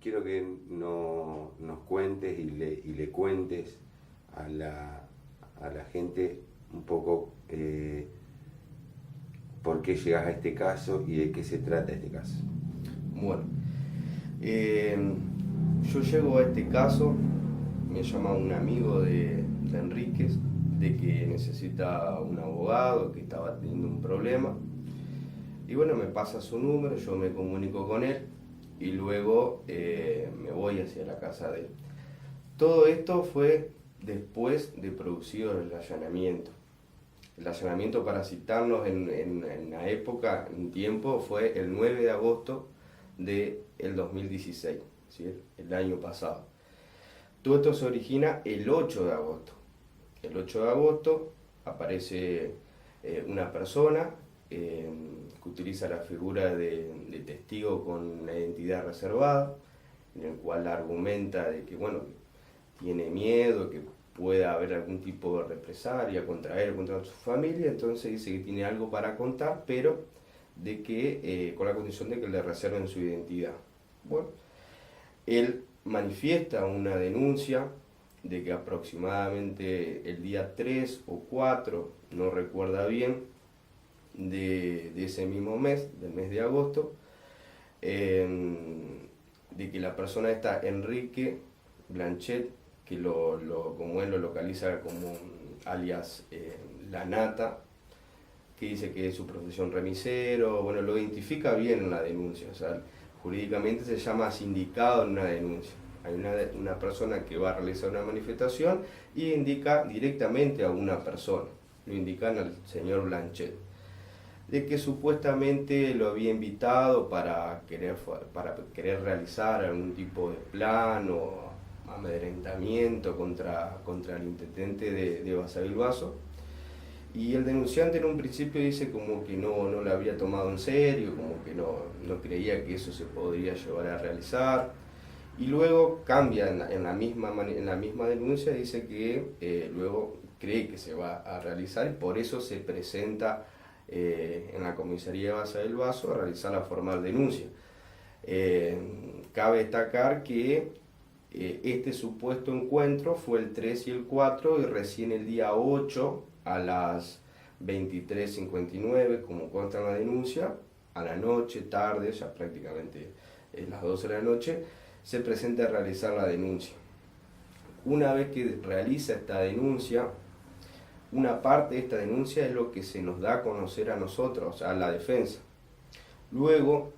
quiero que nos cuentes y le cuentes a la gente un poco por qué llegas a este caso y de qué se trata este caso. Bueno, yo llego a este caso, me llama un amigo de Enríquez, de que necesita un abogado, que estaba teniendo un problema. Y bueno, me pasa su número, yo me comunico con él y luego me voy hacia la casa de él. Todo esto fue después de producido el allanamiento. El allanamiento, para citarnos en la época, en tiempo, fue el 9 de agosto del 2016, ¿sí? El año pasado. Todo esto se origina el 8 de agosto. El 8 de agosto aparece una persona que utiliza la figura de testigo con una identidad reservada, en el cual argumenta de que, bueno, tiene miedo, que pueda haber algún tipo de represalia contra él o contra su familia, entonces dice que tiene algo para contar, pero de que con la condición de que le reserven su identidad. Bueno, él manifiesta una denuncia de que aproximadamente el día 3 o 4, no recuerda bien, de ese mismo mes, del mes de agosto, de que la persona esta, Enrique Blanchet, que como él lo localiza como alias La Nata, que dice que es su profesión remisero, bueno, lo identifica bien en la denuncia, o sea, jurídicamente se llama sindicado en una denuncia. Hay una persona que va a realizar una manifestación y indica directamente a una persona, lo indican al señor Blanchet, de que supuestamente lo había invitado para querer realizar algún tipo de plan o amedrentamiento contra el intendente de Basavilbaso. Y el denunciante en un principio dice como que no lo había tomado en serio, como que no creía que eso se podría llevar a realizar. Y luego cambia en la misma denuncia, dice que luego cree que se va a realizar y por eso se presenta en la comisaría de Basavilbaso a realizar la formal denuncia. Cabe destacar que este supuesto encuentro fue el 3 y el 4 y recién el día 8 a las 23:59, como consta en la denuncia, a la noche, tarde, ya prácticamente las 12 de la noche, se presenta a realizar la denuncia. Una vez que realiza esta denuncia, una parte de esta denuncia es lo que se nos da a conocer a nosotros, a la defensa. Luego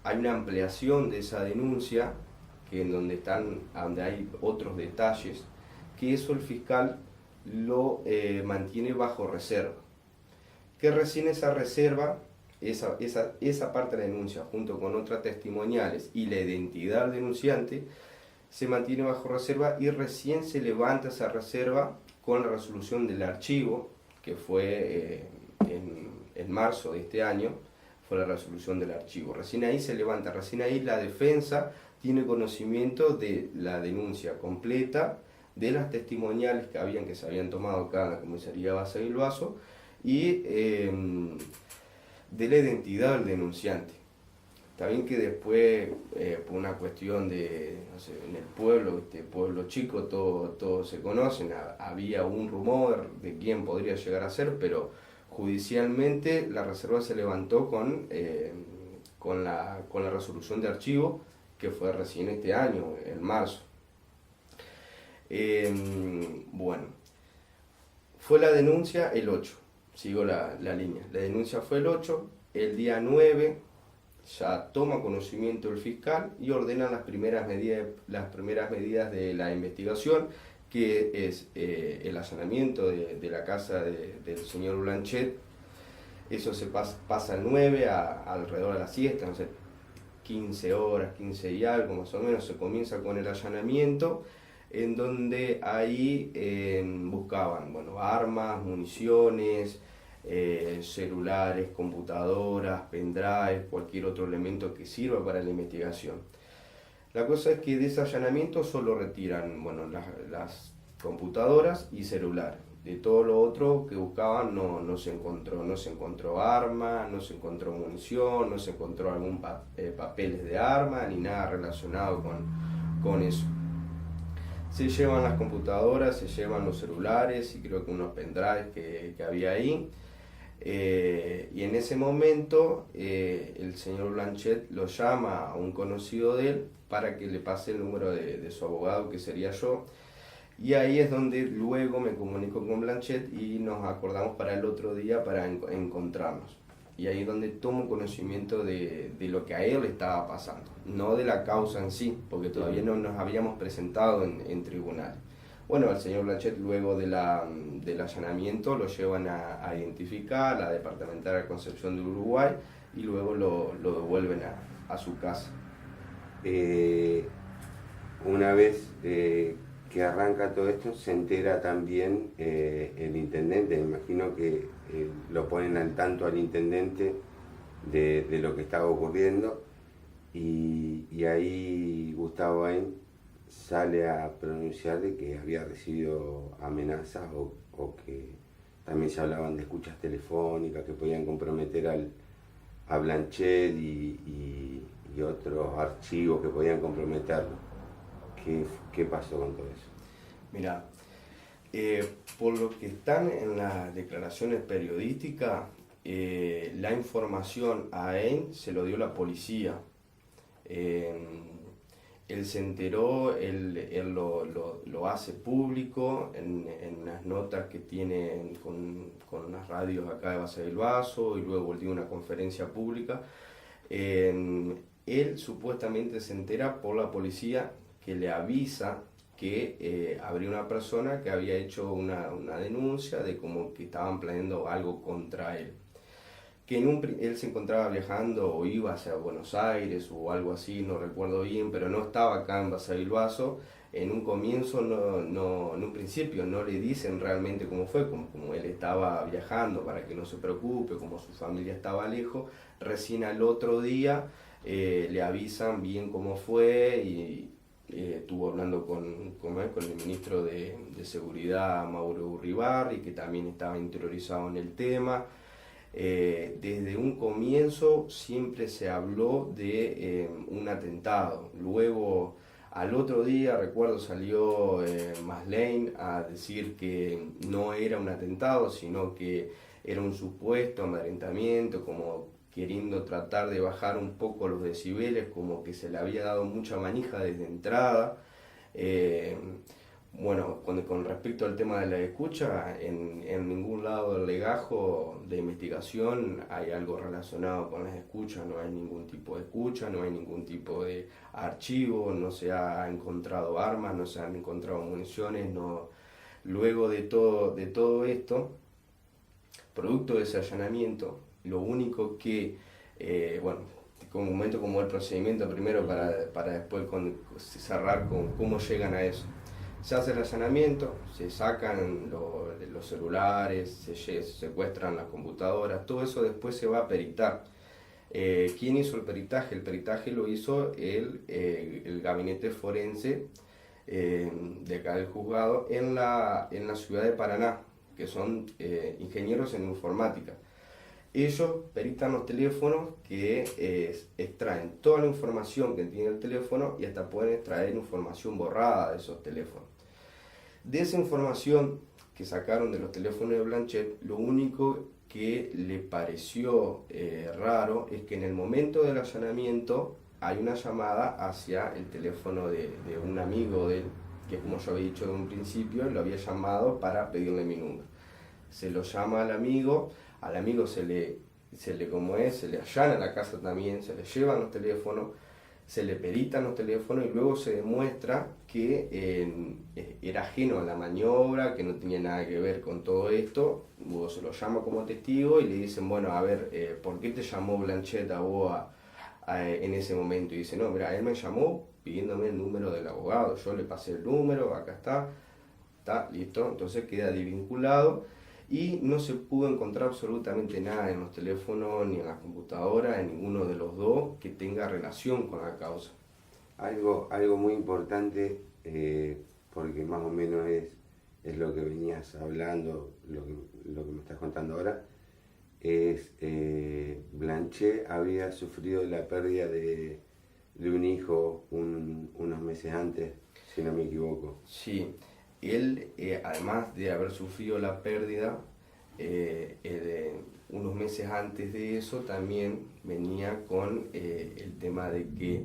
hay una ampliación de esa denuncia, que en donde hay otros detalles, que eso el fiscal lo mantiene bajo reserva. Que recién esa reserva, esa parte de la denuncia, junto con otras testimoniales y la identidad del denunciante, se mantiene bajo reserva y recién se levanta esa reserva con la resolución del archivo, que fue en marzo de este año, fue la resolución del archivo. Recién ahí se levanta, recién ahí la defensa tiene conocimiento de la denuncia completa, de las testimoniales que se habían tomado acá en la comisaría Basavilbaso y de la identidad del denunciante. Está bien que después, por una cuestión de, no sé, en el pueblo, pueblo chico, todos se conocen, había un rumor de quién podría llegar a ser, pero judicialmente la reserva se levantó con la resolución de archivo, que fue recién este año, en marzo. Bueno, fue la denuncia el 8, sigo la línea. La denuncia fue el 8, el día 9 ya toma conocimiento el fiscal y ordena las primeras medidas de la investigación, que es el allanamiento de la casa del señor Blanchet. Eso se pasa el 9 alrededor de la siesta, no sé, 15 horas, 15 y algo más o menos, se comienza con el allanamiento, en donde ahí buscaban, bueno, armas, municiones, celulares, computadoras, pendrive, cualquier otro elemento que sirva para la investigación. La cosa es que de ese allanamiento solo retiran, bueno, las computadoras y celular. De todo lo otro que buscaban no se encontró. No se encontró arma, no se encontró munición, no se encontró papeles de arma, ni nada relacionado con eso. Se llevan las computadoras, se llevan los celulares y creo que unos pendrives que había ahí. Y en ese momento el señor Blanchet lo llama a un conocido de él para que le pase el número de su abogado, que sería yo. Y ahí es donde luego me comunico con Blanchet y nos acordamos para el otro día para encontrarnos. Y ahí es donde tomo conocimiento de lo que a él le estaba pasando, no de la causa en sí, porque todavía no nos habíamos presentado en tribunal. Bueno, al señor Blanchet luego del allanamiento lo llevan a identificar a la Departamental de Concepción de Uruguay y luego lo devuelven a su casa. Una vez que arranca todo esto, se entera también el intendente. Me imagino que lo ponen al tanto al intendente de lo que estaba ocurriendo, y ahí Gustavo Hain sale a pronunciar de que había recibido amenazas o que también se hablaban de escuchas telefónicas que podían comprometer a Blanchet y otros archivos que podían comprometerlo. ¿Qué pasó con todo eso? Mira, por lo que están en las declaraciones periodísticas, la información a él se lo dio la policía. Él se enteró, él lo hace público en las notas que tiene con las radios acá de Basa del Vaso, y luego él dio una conferencia pública. Él supuestamente se entera por la policía, que le avisa que habría una persona que había hecho una denuncia de como que estaban planeando algo contra él. Que él se encontraba viajando o iba hacia Buenos Aires o algo así, no recuerdo bien, pero no estaba acá en Basavilbaso. En un comienzo, en un principio, no le dicen realmente cómo fue, como él estaba viajando para que no se preocupe, como su familia estaba lejos. Recién al otro día le avisan bien cómo fue, y estuvo hablando con el ministro de Seguridad, Mauro Urribarri, que también estaba interiorizado en el tema. Desde un comienzo siempre se habló de un atentado. Luego, al otro día, recuerdo, salió Maslany a decir que no era un atentado, sino que era un supuesto amedrentamiento, como queriendo tratar de bajar un poco los decibeles, como que se le había dado mucha manija desde entrada. Bueno, con respecto al tema de la escucha, en ningún lado del legajo de investigación hay algo relacionado con las escuchas. No hay ningún tipo de escucha, no hay ningún tipo de archivo, no se ha encontrado armas, no se han encontrado municiones. No. Luego de todo esto, producto de ese allanamiento, lo único que, bueno, con un momento como el procedimiento primero para después cerrar con cómo llegan a eso. Se hace el allanamiento, se sacan los celulares, se secuestran las computadoras, todo eso después se va a peritar. ¿Quién hizo el peritaje? El peritaje lo hizo el gabinete forense de acá del juzgado en la ciudad de Paraná, que son ingenieros en informática. Ellos peritan los teléfonos, que extraen toda la información que tiene el teléfono y hasta pueden extraer información borrada de esos teléfonos. De esa información que sacaron de los teléfonos de Blanchet, lo único que le pareció raro es que en el momento del allanamiento hay una llamada hacia el teléfono de un amigo de él, que, como yo había dicho de un principio, lo había llamado para pedirle mi número. Se lo llama al amigo se le allana la casa también, se le llevan los teléfonos, se le peritan los teléfonos, y luego se demuestra que era ajeno a la maniobra, que no tenía nada que ver con todo esto. Luego se lo llama como testigo y le dicen, bueno, a ver, ¿por qué te llamó Blanchet a vos en ese momento? Y dice, no, mira, él me llamó pidiéndome el número del abogado, yo le pasé el número, acá está, listo. Entonces queda desvinculado. Y no se pudo encontrar absolutamente nada en los teléfonos ni en las computadoras, en ninguno de los dos, que tenga relación con la causa. Algo muy importante, porque más o menos es es lo que venías hablando, lo que me estás contando ahora, es Blanchet había sufrido la pérdida de un hijo unos meses antes, si no me equivoco. Sí, él, además de haber sufrido la pérdida, unos meses antes de eso también venía con el tema de que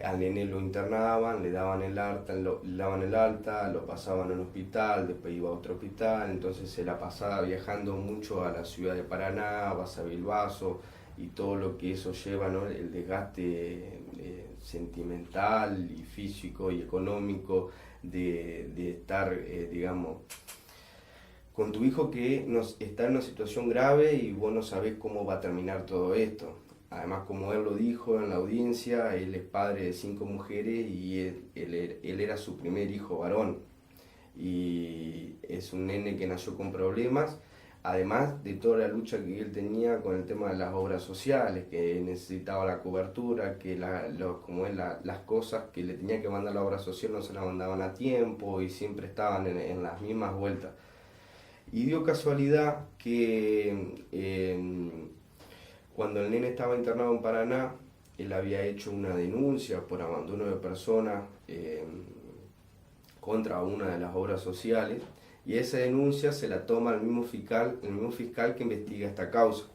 al nene lo internaban, le daban el alta, lo pasaban a un hospital, después iba a otro hospital, entonces se la pasaba viajando mucho a la ciudad de Paraná, Basavilbaso y todo lo que eso lleva, ¿no? El desgaste sentimental y físico y económico de estar, digamos, con tu hijo que está en una situación grave y vos no sabés cómo va a terminar todo esto. Además, como él lo dijo en la audiencia, él es padre de 5 mujeres y él era su primer hijo varón. Y es un nene que nació con problemas, además de toda la lucha que él tenía con el tema de las obras sociales, que necesitaba la cobertura, que las cosas que le tenía que mandar la obra social no se las mandaban a tiempo y siempre estaban en las mismas vueltas. Y dio casualidad que cuando el nene estaba internado en Paraná, él había hecho una denuncia por abandono de personas contra una de las obras sociales, y esa denuncia se la toma el mismo fiscal que investiga esta causa.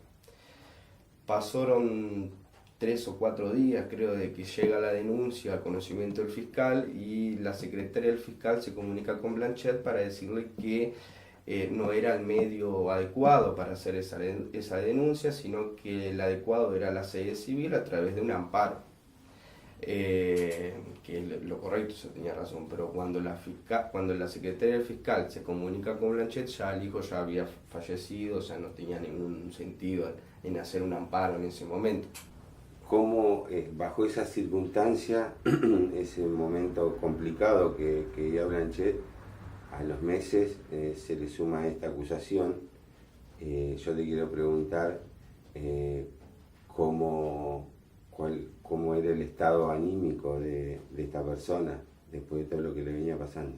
Pasaron 3 o 4 días, creo, de que llega la denuncia al conocimiento del fiscal, y la secretaria del fiscal se comunica con Blanchet para decirle que no era el medio adecuado para hacer esa denuncia, sino que el adecuado era la sede civil a través de un amparo. Que lo correcto, se tenía razón, pero cuando la secretaria del fiscal se comunica con Blanchet, ya el hijo ya había fallecido, o sea, no tenía ningún sentido en hacer un amparo en ese momento. ¿Cómo, bajo esa circunstancia, ese momento complicado que vivía Blanchet, a los meses se le suma esta acusación? Yo te quiero preguntar cómo era el estado anímico de esta persona después de todo lo que le venía pasando.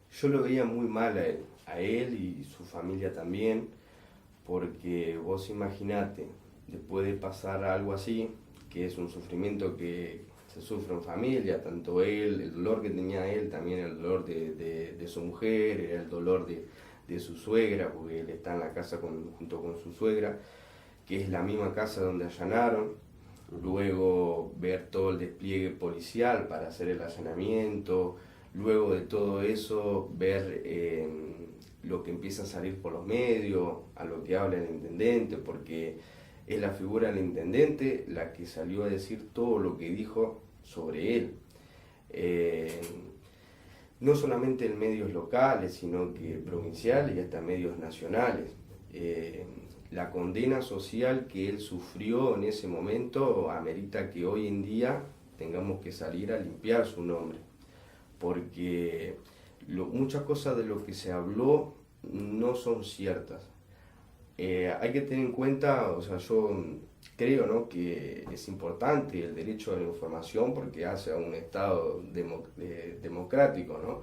Yo lo veía muy mal a él y su familia también, porque vos imaginate, después de pasar algo así, que es un sufrimiento que se sufre en familia, tanto él, el dolor que tenía él, también el dolor de su mujer, era el dolor de su suegra, porque él está en la casa junto con su suegra, que es la misma casa donde allanaron. Luego ver todo el despliegue policial para hacer el allanamiento, luego de todo eso ver lo que empieza a salir por los medios, a lo que habla el intendente, porque es la figura del intendente la que salió a decir todo lo que dijo sobre él. No solamente en medios locales, sino que provinciales y hasta medios nacionales. La condena social que él sufrió en ese momento amerita que hoy en día tengamos que salir a limpiar su nombre, porque muchas cosas de lo que se habló no son ciertas. Hay que tener en cuenta, o sea, yo creo, ¿no?, que es importante el derecho a la información porque hace a un Estado democrático, ¿no?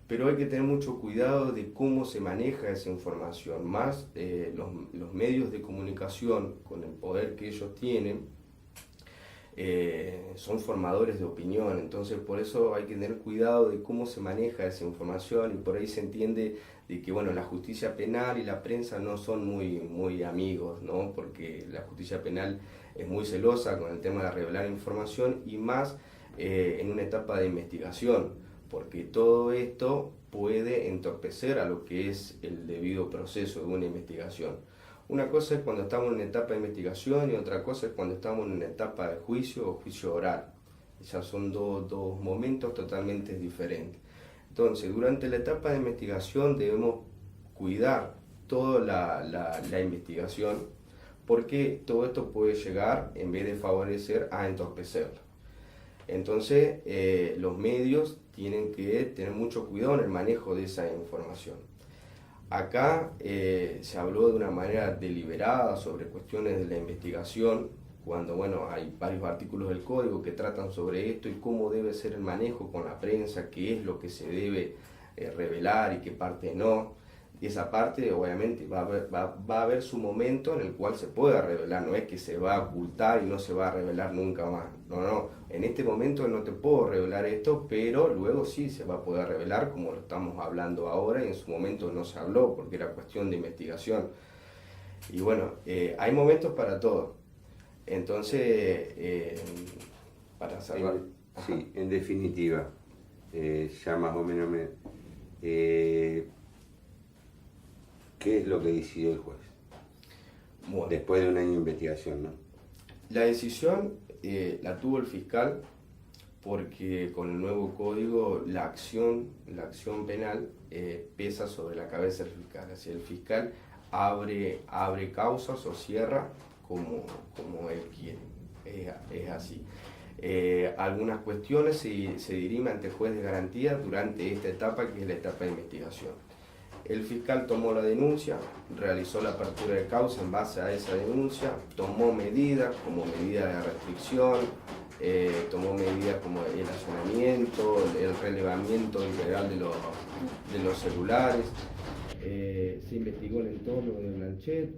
Pero hay que tener mucho cuidado de cómo se maneja esa información, más los medios de comunicación, con el poder que ellos tienen, son formadores de opinión, entonces por eso hay que tener cuidado de cómo se maneja esa información, y por ahí se entiende de que, bueno, la justicia penal y la prensa no son muy amigos, ¿no? Porque la justicia penal es muy celosa con el tema de revelar información, y más en una etapa de investigación, porque todo esto puede entorpecer a lo que es el debido proceso de una investigación. Una cosa es cuando estamos en una etapa de investigación y otra cosa es cuando estamos en una etapa de juicio o juicio oral. Ya son dos momentos totalmente diferentes. Entonces, durante la etapa de investigación debemos cuidar toda la investigación, porque todo esto puede llegar, en vez de favorecer, a entorpecerla. Entonces, los medios tienen que tener mucho cuidado en el manejo de esa información. Acá se habló de una manera deliberada sobre cuestiones de la investigación, cuando, bueno, hay varios artículos del código que tratan sobre esto y cómo debe ser el manejo con la prensa, qué es lo que se debe revelar y qué parte no. Y esa parte obviamente va a haber su momento en el cual se pueda revelar, no es que se va a ocultar y no se va a revelar nunca más. No, en este momento no te puedo revelar esto, pero luego sí se va a poder revelar como lo estamos hablando ahora y en su momento no se habló porque era cuestión de investigación. Y bueno, hay momentos para todo. Entonces, para cerrar. Sí, en definitiva, ya más o menos ¿qué es lo que decidió el juez? Bueno, después de un año de investigación, ¿no? La decisión la tuvo el fiscal porque con el nuevo código la acción penal pesa sobre la cabeza del fiscal. Así el fiscal abre causas o cierra como él quiere. Es así. Algunas cuestiones se dirimen ante el juez de garantía durante esta etapa, que es la etapa de investigación. El fiscal tomó la denuncia, realizó la apertura de causa en base a esa denuncia, tomó medidas como medida de restricción, tomó medidas como el allanamiento, el relevamiento integral de los celulares, se investigó el entorno de Blanchet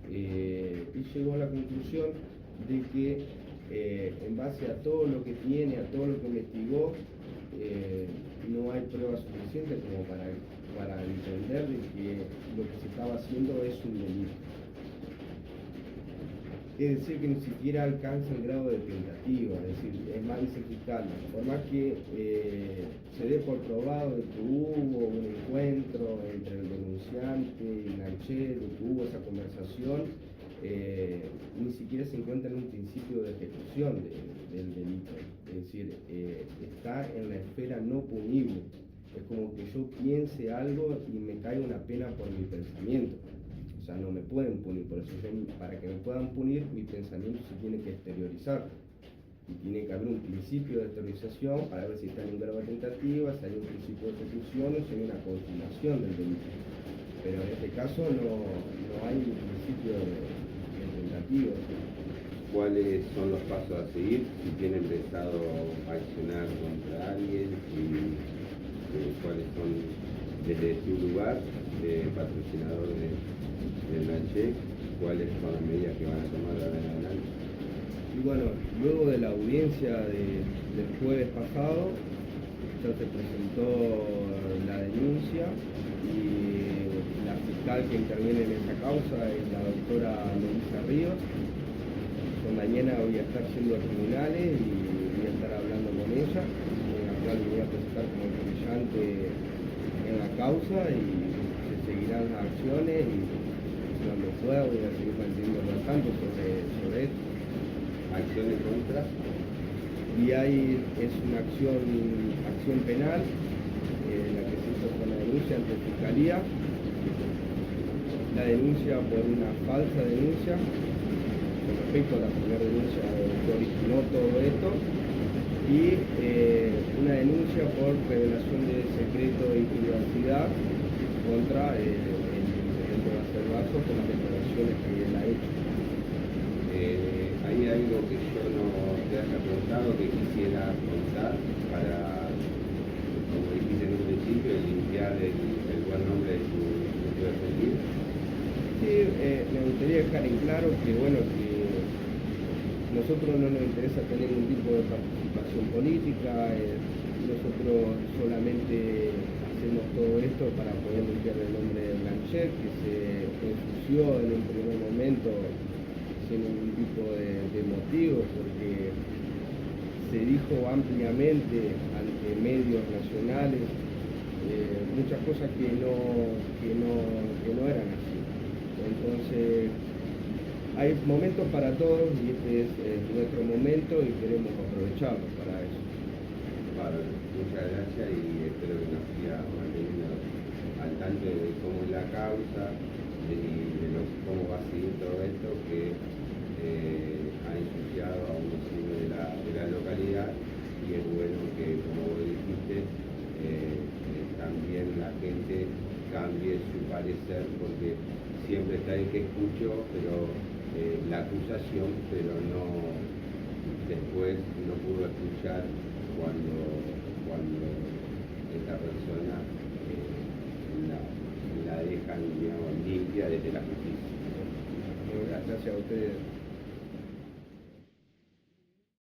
y llegó a la conclusión de que en base a todo lo que tiene, a todo lo que investigó, no hay pruebas suficientes como para entender de que lo que se estaba haciendo es un delito. Es decir, que ni siquiera alcanza el grado de tentativa, es decir, es más, dice el fiscal, por más que se dé por probado de que hubo un encuentro entre el denunciante y Blanchet, de que hubo esa conversación, ni siquiera se encuentra en un principio de ejecución del delito, es decir, está en la esfera no punible. Es como que yo piense algo y me caiga una pena por mi pensamiento. O sea, no me pueden punir, por eso para que me puedan punir, mi pensamiento se tiene que exteriorizar. Y tiene que haber un principio de exteriorización para ver si está en un grado de tentativa, si hay un principio de ejecución o si hay una continuación del delito. Pero en este caso no hay un principio de tentativa. ¿Cuáles son los pasos a seguir? Si tienen pensado accionar contra alguien y cuáles son, desde su lugar de patrocinador de Blanchet, cuáles son las medidas que van a tomar de ahora en adelante. Y bueno, luego de la audiencia del jueves pasado, ya se presentó la denuncia y la fiscal que interviene en esa causa es la doctora Melissa Ríos. Con mañana voy a estar yendo a tribunales y voy a estar hablando con ella, en la cual voy a presentar como querellante en la causa y se seguirán las acciones y cuando pueda voy a seguir manteniendo al tanto sobre esto. ¿Acciones contra? Y es una acción penal, la que se hizo con la denuncia ante Fiscalía, la denuncia por una falsa denuncia, con respecto a la primera denuncia que originó todo esto, y una denuncia por revelación de secreto de privacidad contra el intendente Marcel Vaso con las declaraciones que él ha hecho. ¿Hay algo que yo no te haya preguntado que quisiera contar para, como dijiste en un principio, limpiar el buen nombre de tu defendido? Sí, me gustaría dejar en claro que, bueno, que nosotros no nos interesa tener ningún tipo de participación política, nosotros solamente hacemos todo esto para poder limpiar el nombre de Blanchet, que se ensució en un primer momento sin ningún tipo de motivo, porque se dijo ampliamente ante medios nacionales muchas cosas que no eran así. Entonces, hay momentos para todos y este es nuestro momento y queremos aprovecharlo para eso. Vale, muchas gracias y espero que nos siga manteniendo al tanto de cómo es la causa y de cómo va a seguir todo esto que ha ensuciado a un vecino de la localidad, y es bueno que, como vos dijiste, también la gente cambie su parecer, porque siempre está el que escuchó, pero la acusación, pero no después no pudo escuchar cuando esta persona la dejan, digamos, limpia desde la justicia. Gracias a ustedes.